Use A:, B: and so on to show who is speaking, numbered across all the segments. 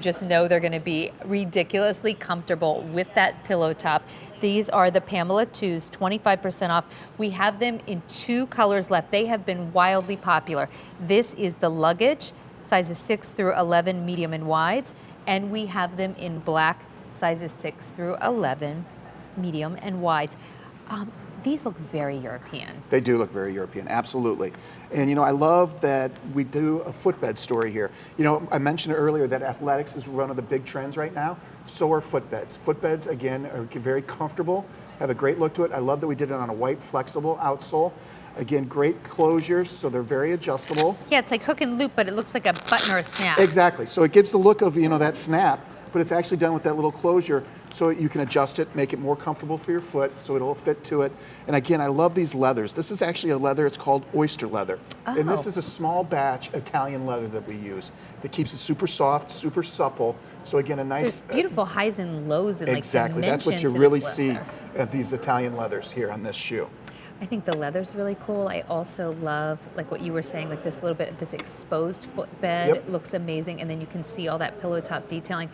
A: Just know they're going to be ridiculously comfortable with that pillow top. These are the Pamela Twos, 25% off. We have them in 2 colors left. They have been wildly popular. This is the luggage, sizes 6 through 11, medium and wides. And we have them in black, sizes 6 through 11, medium and wide. These look very European.
B: They do look very European, absolutely. And I love that we do a footbed story here. I mentioned earlier that athletics is one of the big trends right now. So are footbeds. Footbeds, again, are very comfortable, have a great look to it. I love that we did it on a white, flexible outsole. Again, great closures, so they're very adjustable.
A: Yeah, it's like hook and loop, but it looks like a button or a snap.
B: Exactly. So it gives the look of, that snap, but it's actually done with that little closure, so you can adjust it, make it more comfortable for your foot, so it'll fit to it. And again, I love these leathers. This is actually a leather, it's called oyster leather. Oh. And this is a small batch Italian leather that we use that keeps it super soft, super supple. So again, a nice...
A: There's beautiful highs and lows and
B: exactly. That's what you really see at these Italian leathers here on this shoe.
A: I think the leather's really cool. I also love, like what you were saying, like this little bit of this exposed footbed. Yep. It looks amazing, and then you can see all that pillow top detailing.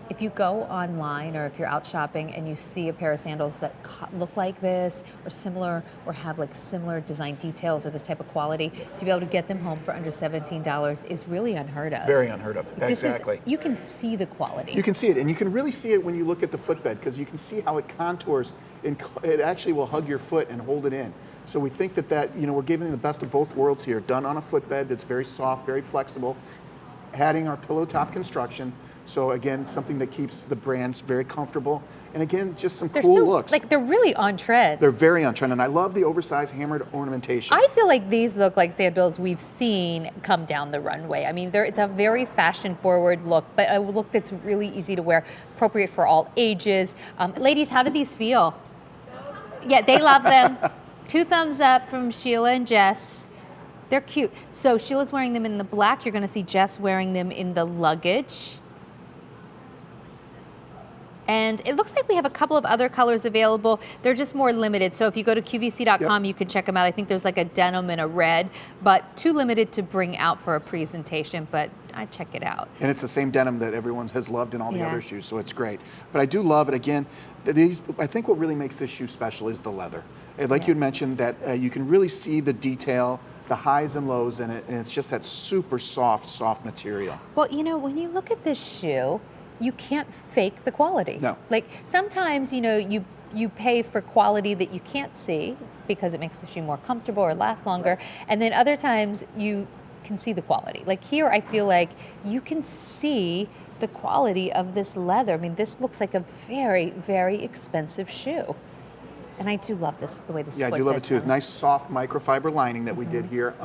A: If you go online or if you're out shopping and you see a pair of sandals that look like this or similar or have like similar design details or this type of quality, to be able to get them home for under $17 is really unheard of.
B: Very unheard of, exactly.
A: You can see the quality.
B: You can see it, and you can really see it when you look at the footbed, because you can see how it contours, and it actually will hug your foot and hold it in. So we think that we're giving the best of both worlds here, done on a footbed that's very soft, very flexible, adding our pillow top construction. So again, something that keeps the brands very comfortable. And again, just some cool looks.
A: Like they're really on trend.
B: They're very on trend, and I love the oversized hammered ornamentation.
A: I feel like these look like sandals we've seen come down the runway. I mean, it's a very fashion-forward look, but a look that's really easy to wear, appropriate for all ages. Ladies, how do these feel? Yeah, they love them. 2 thumbs up from Sheila and Jess. They're cute. So Sheila's wearing them in the black. You're going to see Jess wearing them in the luggage. And it looks like we have a couple of other colors available. They're just more limited. So if you go to QVC.com, you can check them out. I think there's like a denim and a red, but too limited to bring out for a presentation, but I'd check it out.
B: And it's the same denim that everyone has loved in all the other shoes, so it's great. But I do love it. Again, I think what really makes this shoe special is the leather. And like you had mentioned, that you can really see the detail, the highs and lows in it, and it's just that super soft material.
A: Well, when you look at this shoe, you can't fake the quality.
B: No.
A: Like sometimes, you pay for quality that you can't see because it makes the shoe more comfortable or last longer. And then other times you can see the quality. Like here, I feel like you can see the quality of this leather. I mean, this looks like a very, very expensive shoe. And I do love this, the way this
B: I do love it too. Nice soft microfiber lining that we did here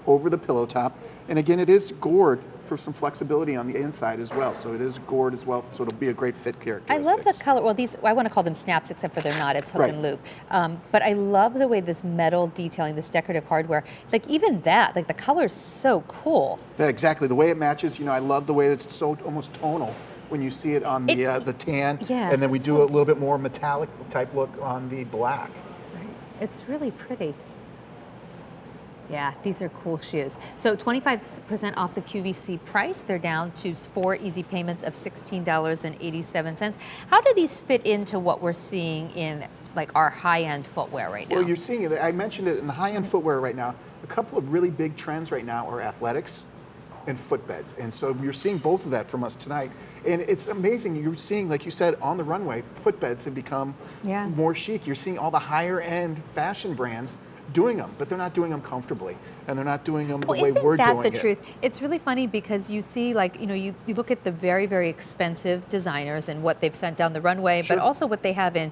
B: over the pillow top. And again, it is gored for some flexibility on the inside as well. So it is gored as well, so it'll be a great fit characteristic.
A: I love the color. Well, these, I want to call them snaps, except for they're not. It's hook and loop. But I love the way this metal detailing, this decorative hardware, like even that, like the color's so cool.
B: Yeah, exactly. The way it matches, I love the way it's so almost tonal when you see it on the tan.
A: Yeah,
B: and then we do a little bit more metallic type look on the black.
A: Right. It's really pretty. Yeah, these are cool shoes. So 25% off the QVC price. They're down to 4 easy payments of $16.87. How do these fit into what we're seeing in like our high-end footwear right now?
B: Well, you're seeing it. I mentioned it in the high-end footwear right now. A couple of really big trends right now are athletics and footbeds. And so you're seeing both of that from us tonight. And it's amazing. You're seeing, like you said, on the runway, footbeds have become more chic. You're seeing all the higher-end fashion brands doing them, but they're not doing them comfortably, and they're not doing them the way we're doing it.
A: Isn't that the truth? It's really funny because you see, like, you look at the very, very expensive designers and what they've sent down the runway, but also what they have in,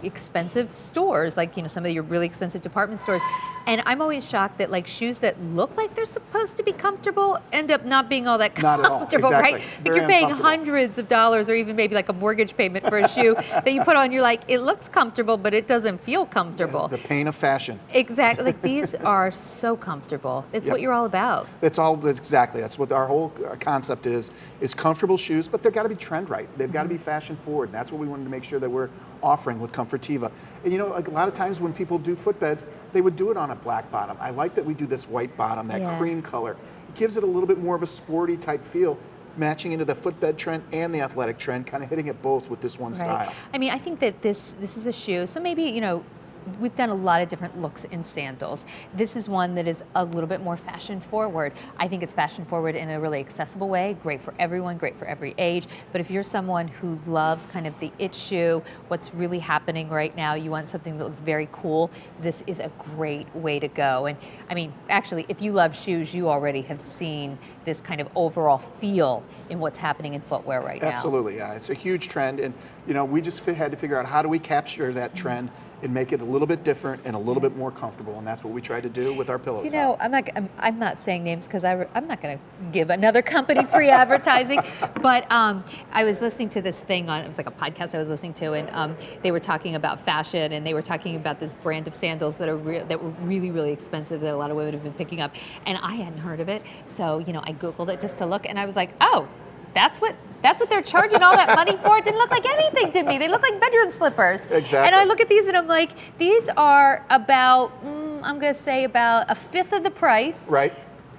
A: expensive stores, like, some of your really expensive department stores. And I'm always shocked that like shoes that look like they're supposed to be comfortable end up not being all that comfortable,
B: exactly.
A: right? Like you're paying hundreds of dollars or even maybe like a mortgage payment for a shoe that you put on, you're like, it looks comfortable, but it doesn't feel comfortable.
B: The pain of fashion.
A: Exactly. Like these are so comfortable. It's what you're all about.
B: That's what our whole concept is comfortable shoes, but they've got to be trend right. They've got to be fashion forward. And that's what we wanted to make sure that we're offering with Comfortiva. And a lot of times when people do footbeds, they would do it on a black bottom. I like that we do this white bottom, that
A: Yeah.
B: cream color. It gives it a little bit more of a sporty type feel, matching into the footbed trend and the athletic trend, kind of hitting it both with this one style.
A: I mean, I think that this is a shoe, so maybe, you know, we've done a lot of different looks in sandals. This is one that is a little bit more fashion forward. I think it's fashion forward in a really accessible way, great for everyone, great for every age. But if you're someone who loves kind of the it shoe, what's really happening right now, you want something that looks very cool, this is a great way to go. And I mean, actually, if you love shoes, you already have seen this kind of overall feel in what's happening in footwear right now.
B: Absolutely, yeah. It's a huge trend, and you know, we just had to figure out how do we capture that trend and make it a little bit different and a little bit more comfortable, and that's what we tried to do with our pillow
A: So, you
B: top.
A: know, I'm not saying names because I'm not going to give another company free advertising, but I was listening to this thing on, it was like a podcast I was listening to, and they were talking about fashion, and they were talking about this brand of sandals that that were really, really expensive that a lot of women have been picking up, and I hadn't heard of it, so, you know, I Googled it just to look, and I was like, oh, that's what they're charging all that money for? It didn't look like anything to me. They look like bedroom slippers.
B: Exactly.
A: And I look at these and I'm like, these are about, I'm going to say about a fifth of the price.
B: Right.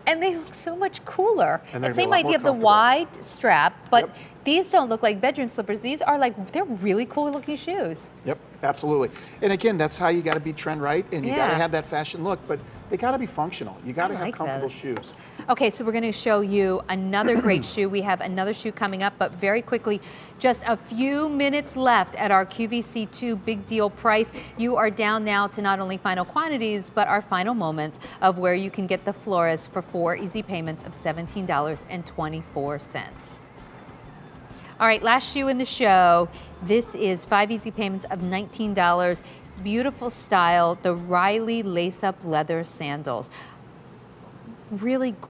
A: And they look so much cooler.
B: And they're
A: And same
B: a lot
A: idea
B: more
A: of the
B: comfortable.
A: wide strap, but
B: Yep.
A: these don't look like bedroom slippers. These are like, they're really cool looking shoes.
B: Yep, absolutely. And again, that's how you got to be trend right, and you got to
A: Yeah.
B: have that fashion look, but they got to be functional. You got to
A: I
B: have
A: like
B: comfortable
A: those.
B: shoes.
A: Okay, so we're going to show you another great shoe. We have another shoe coming up, but very quickly, just a few minutes left at our QVC2 big deal price. You are down now to not only final quantities, but our final moments of where you can get the Flores for 4 easy payments of $17.24. All right, last shoe in the show. This is 5 easy payments of $19. Beautiful style, the Riley lace-up leather sandals. Really